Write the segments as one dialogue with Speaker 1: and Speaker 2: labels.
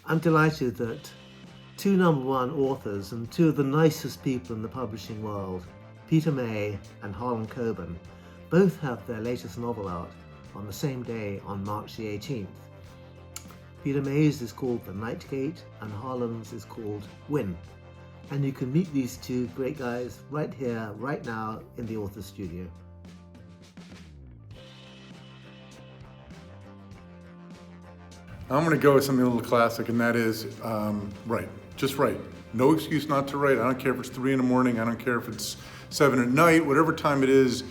Speaker 1: I'm delighted that two #1 authors and two of the nicest people in the publishing world, Peter May and Harlan Coben, both have their latest novel out on the same day on March the 18th. Peter May's is called The Night Gate and Harlan's is called Win. And you can meet these two great guys right here, right now in the author's studio.
Speaker 2: I'm going to go with something a little classic, and that is write. Just write. No excuse not to write. I don't care if it's 3 in the morning. I don't care if it's 7 at night. Whatever time it is,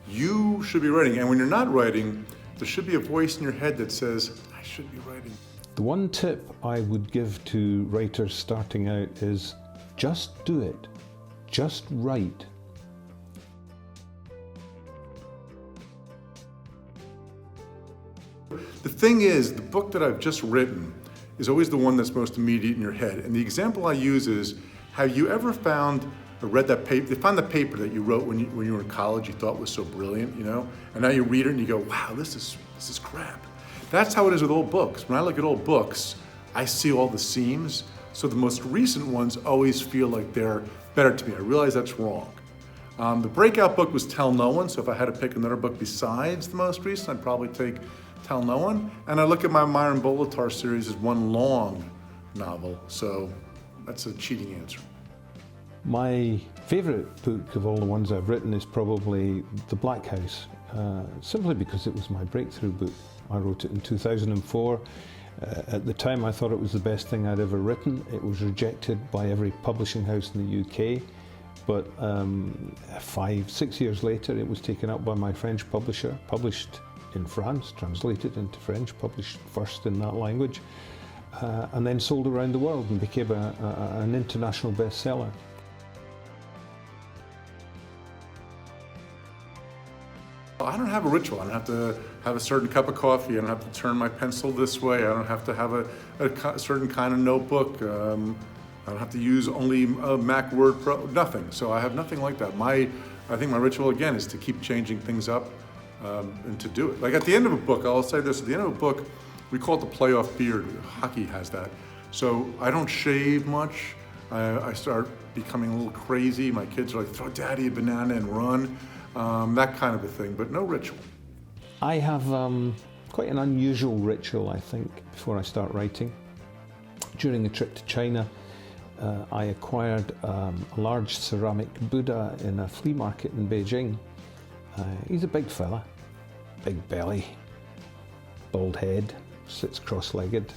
Speaker 2: you should be writing. And when you're not writing, there should be a voice in your head that says, I should be writing.
Speaker 3: The one tip I would give to writers starting out is just do it. Just write.
Speaker 2: The thing is, the book that I've just written is always the one that's most immediate in your head. And the example I use is, have you ever found or read that paper, they found the paper that you wrote when you were in college you thought was so brilliant, you know? And now you read it and you go, wow, this is crap. That's how it is with old books. When I look at old books, I see all the seams. So the most recent ones always feel like they're better to me. I realize that's wrong. The breakout book was Tell No One, so if I had to pick another book besides the most recent, I'd probably take Tell No One. And I look at my Myron Bolitar series as one long novel, so that's a cheating answer.
Speaker 3: My favourite book of all the ones I've written is probably The Black House, simply because it was my breakthrough book. I wrote it in 2004. At the time I thought it was the best thing I'd ever written. It was rejected by every publishing house in the UK, but 5-6 years later it was taken up by my French publisher, published in France, translated into French, published first in that language, and then sold around the world and became an international bestseller.
Speaker 2: I don't have a ritual. I don't have to have a certain cup of coffee. I don't have to turn my pencil this way. I don't have to have a certain kind of notebook. I don't have to use only a Mac Word Pro, nothing. So I have nothing like that. I think my ritual, again, is to keep changing things up and to do it. Like at the end of a book, I'll say this, at the end of a book, we call it the playoff beard. Hockey has that. So I don't shave much. I start becoming a little crazy. My kids are like, throw daddy a banana and run. That kind of a thing, but no ritual.
Speaker 3: I have quite an unusual ritual, I think, before I start writing. During a trip to China, I acquired a large ceramic Buddha in a flea market in Beijing. He's a big fella, big belly, bald head, sits cross-legged,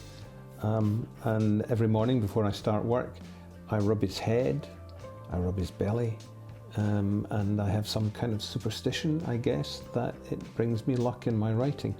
Speaker 3: and every morning before I start work, I rub his head, I rub his belly, and I have some kind of superstition, I guess, that it brings me luck in my writing.